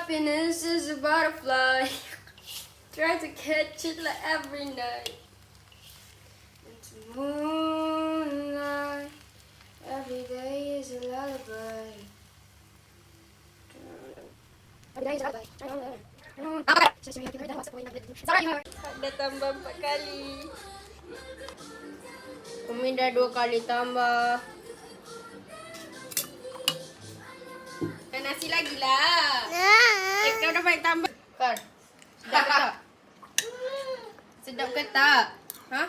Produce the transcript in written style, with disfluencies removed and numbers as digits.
happiness is a butterfly. Try to catch it like every night. Into moonlight. Every day is a lullaby. Every day is a lullaby. Dah tambah 4 kali. Umi dah 2 kali tambah. Dan nasi lagi lah. Kau dah banyak tambah. Kau. Sedap ke tak? Sedap ke tak? Ha?